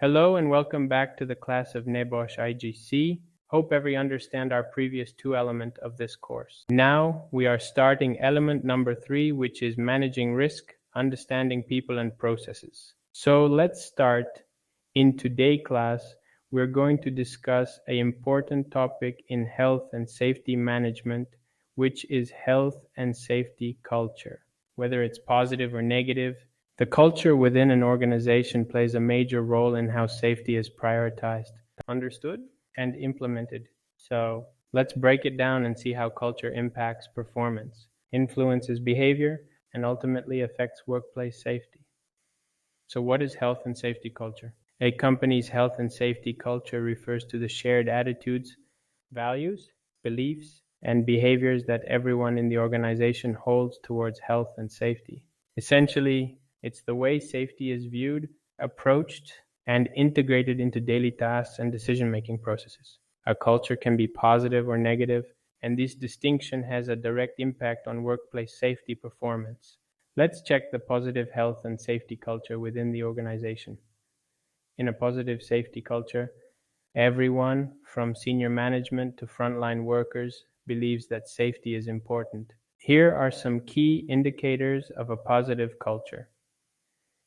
Hello and welcome back to the class of NEBOSH IGC. Hope every understand our previous two element of this course. Now we are starting element number 3, which is managing risk, understanding people and processes. So let's start. In today's class, we're going to discuss an important topic in health and safety management, which is health and safety culture. Whether it's positive or negative, the culture within an organization plays a major role in how safety is prioritized, understood, and implemented. So let's break it down and see how culture impacts performance, influences behavior, and ultimately affects workplace safety. So what is health and safety culture? A company's health and safety culture refers to the shared attitudes, values, beliefs, and behaviors that everyone in the organization holds towards health and safety. Essentially, it's the way safety is viewed, approached, and integrated into daily tasks and decision-making processes. A culture can be positive or negative, and this distinction has a direct impact on workplace safety performance. Let's check the positive health and safety culture within the organization. In a positive safety culture, everyone, from senior management to frontline workers, believes that safety is important. Here are some key indicators of a positive culture.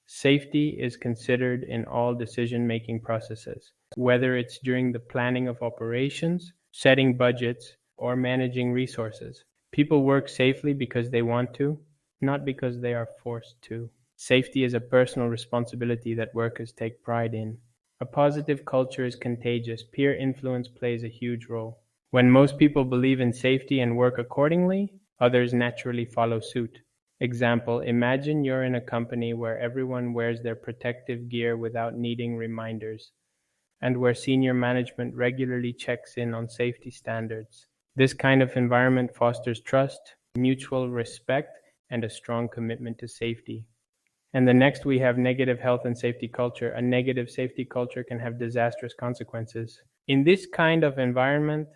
Safety is considered in all decision-making processes, whether it's during the planning of operations, setting budgets, or managing resources. People work safely because they want to, not because they are forced to. Safety is a personal responsibility that workers take pride in. A positive culture is contagious. Peer influence plays a huge role. When most people believe in safety and work accordingly, others naturally follow suit. Example, imagine you're in a company where everyone wears their protective gear without needing reminders, and where senior management regularly checks in on safety standards. This kind of environment fosters trust, mutual respect, and a strong commitment to safety. And the next we have negative health and safety culture. A negative safety culture can have disastrous consequences. In this kind of environment,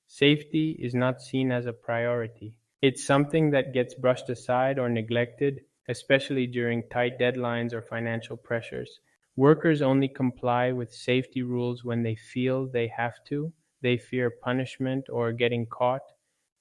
safety is not seen as a priority. It's something that gets brushed aside or neglected, especially during tight deadlines or financial pressures. Workers only comply with safety rules when they feel they have to. They fear punishment or getting caught,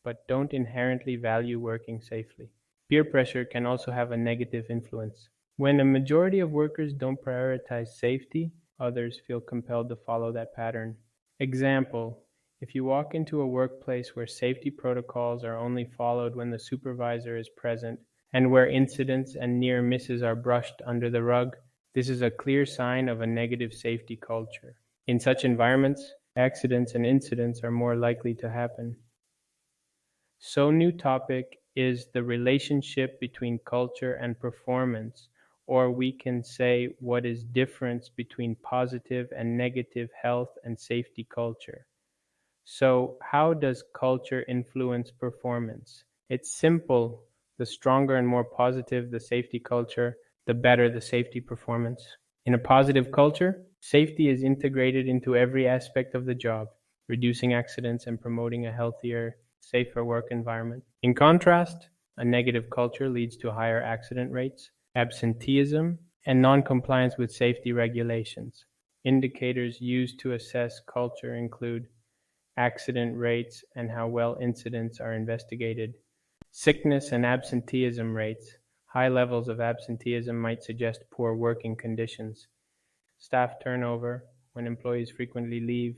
but don't inherently value working safely. Peer pressure can also have a negative influence. When a majority of workers don't prioritize safety, others feel compelled to follow that pattern. Example, if you walk into a workplace where safety protocols are only followed when the supervisor is present, and where incidents and near misses are brushed under the rug, this is a clear sign of a negative safety culture. In such environments, accidents and incidents are more likely to happen. So new topic is the relationship between culture and performance, or we can say what is difference between positive and negative health and safety culture. So how does culture influence performance? It's simple. The stronger and more positive the safety culture, the better the safety performance. In a positive culture, safety is integrated into every aspect of the job, reducing accidents and promoting a healthier, safer work environment. In contrast, a negative culture leads to higher accident rates, absenteeism, and non-compliance with safety regulations. Indicators used to assess culture include accident rates and how well incidents are investigated. Sickness and absenteeism rates. High levels of absenteeism might suggest poor working conditions. Staff turnover, when employees frequently leave.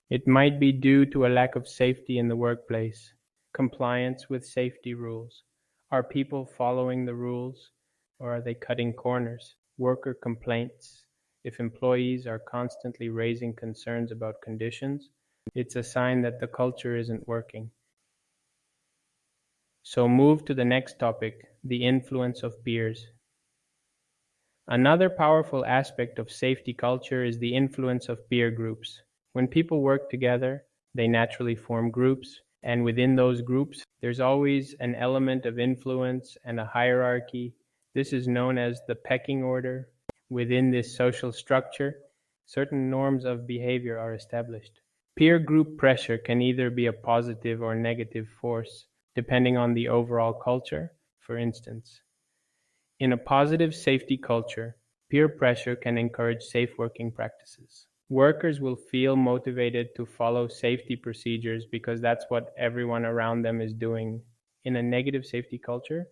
It might be due to a lack of safety in the workplace. Compliance with safety rules. Are people following the rules, or are they cutting corners? Worker complaints. If employees are constantly raising concerns about conditions, it's a sign that the culture isn't working. So move to the next topic, the influence of peers. Another powerful aspect of safety culture is the influence of peer groups. When people work together, they naturally form groups, and within those groups, there's always an element of influence and a hierarchy. This is known as the pecking order. Within this social structure, certain norms of behavior are established. Peer group pressure can either be a positive or negative force, depending on the overall culture. For instance, in a positive safety culture, Peer pressure can encourage safe working practices. Workers will feel motivated to follow safety procedures because that's what everyone around them is doing. In a negative safety culture,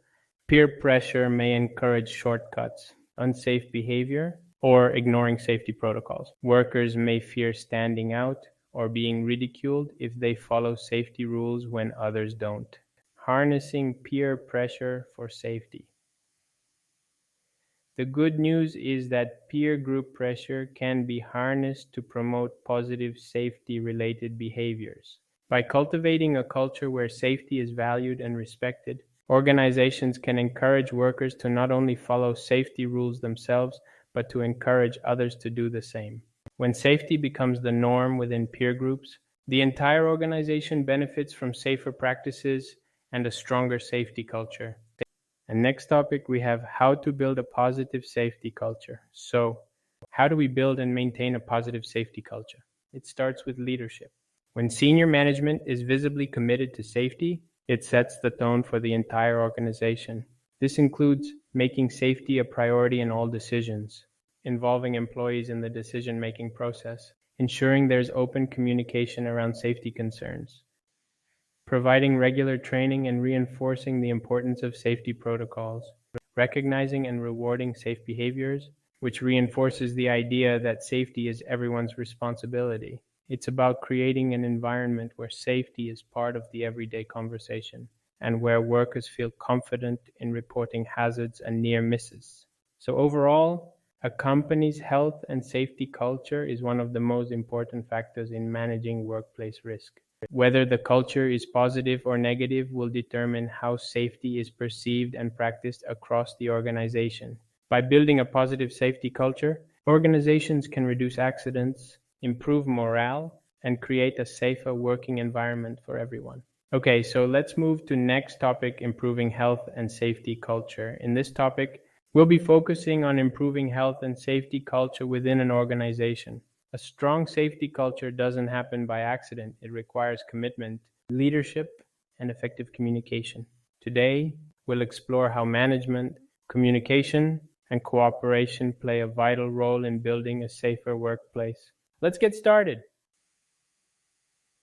peer pressure may encourage shortcuts, unsafe behavior, or ignoring safety protocols. Workers may fear standing out or being ridiculed if they follow safety rules when others don't. Harnessing peer pressure for safety. The good news is that peer group pressure can be harnessed to promote positive safety-related behaviors. By cultivating a culture where safety is valued and respected, organizations can encourage workers to not only follow safety rules themselves, but to encourage others to do the same. When safety becomes the norm within peer groups, the entire organization benefits from safer practices and a stronger safety culture. And next topic, we have how to build a positive safety culture. So, how do we build and maintain a positive safety culture? It starts with leadership. When senior management is visibly committed to safety, it sets the tone for the entire organization. This includes making safety a priority in all decisions, involving employees in the decision-making process, ensuring there's open communication around safety concerns, providing regular training and reinforcing the importance of safety protocols, recognizing and rewarding safe behaviors, which reinforces the idea that safety is everyone's responsibility. It's about creating an environment where safety is part of the everyday conversation and where workers feel confident in reporting hazards and near misses. So overall, a company's health and safety culture is one of the most important factors in managing workplace risk. Whether the culture is positive or negative will determine how safety is perceived and practiced across the organization. By building a positive safety culture, organizations can reduce accidents, improve morale, and create a safer working environment for everyone. Okay, so let's move to next topic, improving health and safety culture. In this topic, we'll be focusing on improving health and safety culture within an organization. A strong safety culture doesn't happen by accident. It requires commitment, leadership, and effective communication. Today, we'll explore how management, communication, and cooperation play a vital role in building a safer workplace. Let's get started.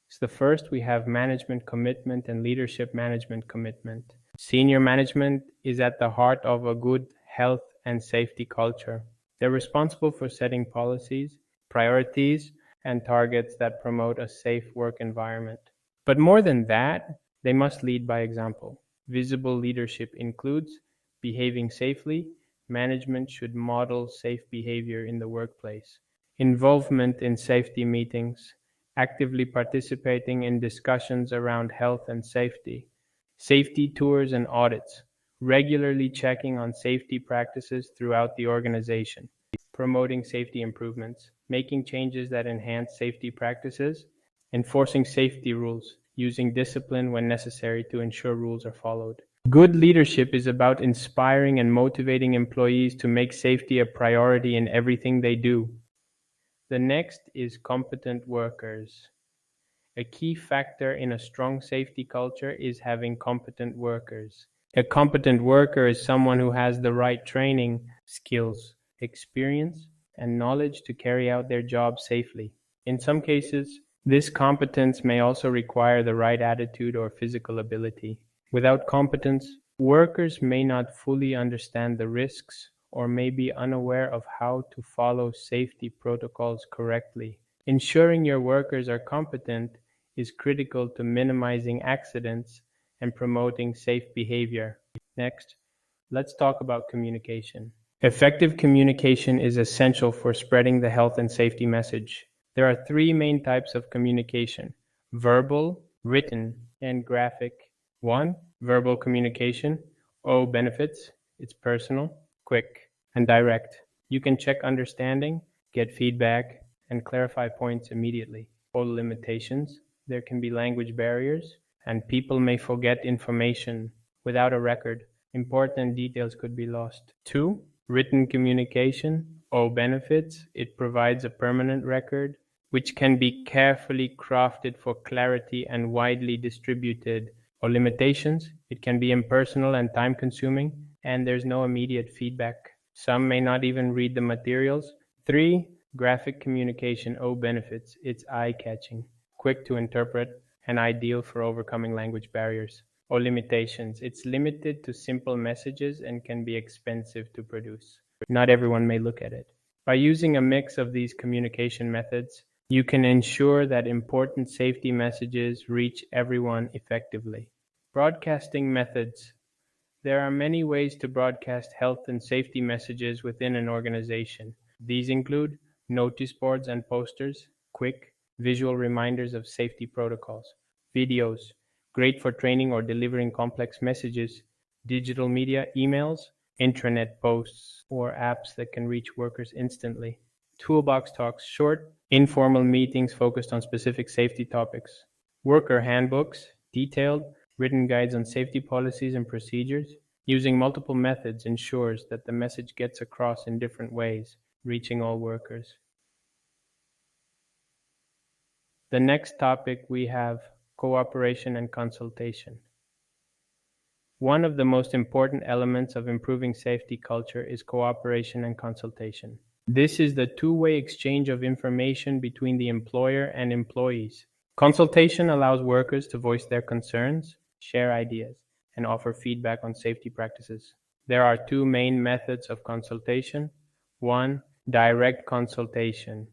So first, we have management commitment and leadership management commitment. Senior management is at the heart of a good health and safety culture. They're responsible for setting policies, priorities, and targets that promote a safe work environment. But more than that, they must lead by example. Visible leadership includes behaving safely. Management should model safe behavior in the workplace. Involvement in safety meetings, actively participating in discussions around health and safety, safety tours and audits, regularly checking on safety practices throughout the organization, promoting safety improvements, making changes that enhance safety practices, enforcing safety rules, using discipline when necessary to ensure rules are followed. Good leadership is about inspiring and motivating employees to make safety a priority in everything they do. The next is competent workers. A key factor in a strong safety culture is having competent workers. A competent worker is someone who has the right training, skills, experience, and knowledge to carry out their job safely. In some cases, this competence may also require the right attitude or physical ability. Without competence, workers may not fully understand the risks or may be unaware of how to follow safety protocols correctly. Ensuring your workers are competent is critical to minimizing accidents and promoting safe behavior. Next, let's talk about communication. Effective communication is essential for spreading the health and safety message. There are three main types of communication: verbal, written, and graphic. 1. Verbal communication. Benefits. It's personal, quick, and direct. You can check understanding, get feedback, and clarify points immediately. Limitations. There can be language barriers, and people may forget information. Without a record, important details could be lost. 2. Written communication. Benefits. It provides a permanent record, which can be carefully crafted for clarity and widely distributed. Limitations. It can be impersonal and time-consuming, and there's no immediate feedback. Some may not even read the materials. 3. Graphic communication. O benefits. It's eye-catching, quick to interpret, and ideal for overcoming language barriers. O limitations. It's limited to simple messages and can be expensive to produce. Not everyone may look at it. By using a mix of these communication methods, you can ensure that important safety messages reach everyone effectively. Broadcasting methods. There are many ways to broadcast health and safety messages within an organization. These include notice boards and posters, quick, visual reminders of safety protocols, videos, great for training or delivering complex messages, digital media, emails, intranet posts, or apps that can reach workers instantly. Toolbox talks, short, informal meetings focused on specific safety topics. Worker handbooks, detailed, written guides on safety policies and procedures. Using multiple methods ensures that the message gets across in different ways, reaching all workers. The next topic we have cooperation and consultation. One of the most important elements of improving safety culture is cooperation and consultation. This is the two-way exchange of information between the employer and employees. Consultation allows workers to voice their concerns, share ideas, and offer feedback on safety practices. There are two main methods of consultation. 1. Direct consultation.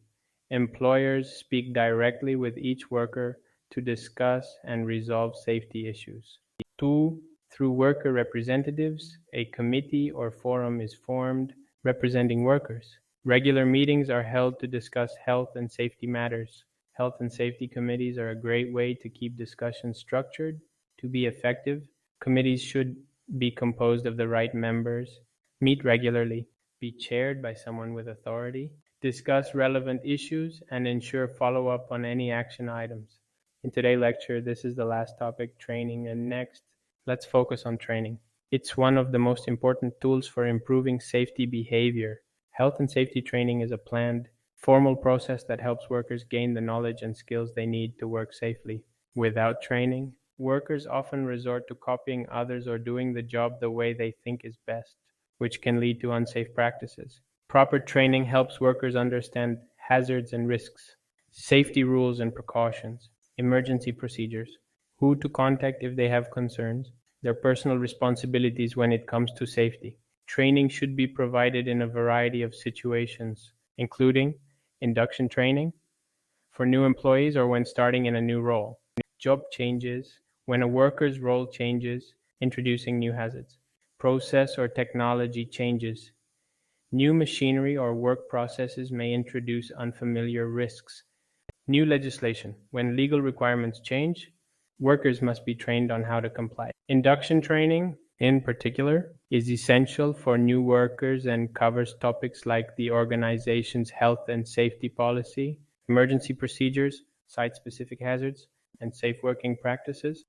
Employers speak directly with each worker to discuss and resolve safety issues. 2. Through worker representatives, a committee or forum is formed representing workers. Regular meetings are held to discuss health and safety matters. Health and safety committees are a great way to keep discussions structured. To be effective, committees should be composed of the right members, meet regularly, be chaired by someone with authority, discuss relevant issues, and ensure follow-up on any action items. In today's lecture, this is the last topic, training, and next, let's focus on training. It's one of the most important tools for improving safety behavior. Health and safety training is a planned, formal process that helps workers gain the knowledge and skills they need to work safely. Without training, workers often resort to copying others or doing the job the way they think is best, which can lead to unsafe practices. Proper training helps workers understand hazards and risks, safety rules and precautions, emergency procedures, who to contact if they have concerns, their personal responsibilities when it comes to safety. Training should be provided in a variety of situations, including induction training for new employees or when starting in a new role, job changes, when a worker's role changes, introducing new hazards, process or technology changes. New machinery or work processes may introduce unfamiliar risks. New legislation. When legal requirements change, workers must be trained on how to comply. Induction training, in particular, is essential for new workers and covers topics like the organization's health and safety policy, emergency procedures, site-specific hazards, and safe working practices.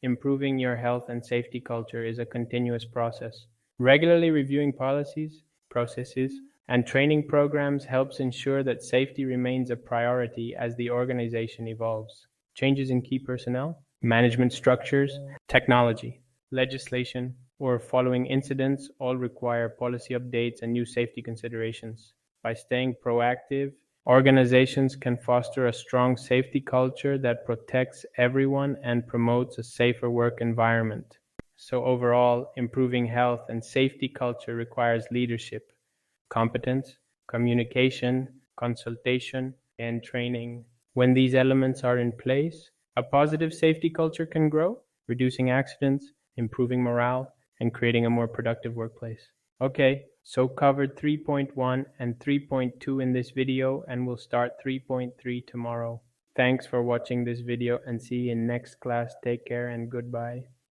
Improving your health and safety culture is a continuous process. Regularly reviewing policies, processes, and training programs helps ensure that safety remains a priority as the organization evolves. Changes in key personnel, management structures, technology, legislation, or following incidents all require policy updates and new safety considerations. By staying proactive, organizations can foster a strong safety culture that protects everyone and promotes a safer work environment. So overall, improving health and safety culture requires leadership, competence, communication, consultation, and training. When these elements are in place, a positive safety culture can grow, reducing accidents, improving morale, and creating a more productive workplace. Okay, so covered 3.1 and 3.2 in this video, and we'll start 3.3 tomorrow. Thanks for watching this video and see you in next class. Take care and goodbye.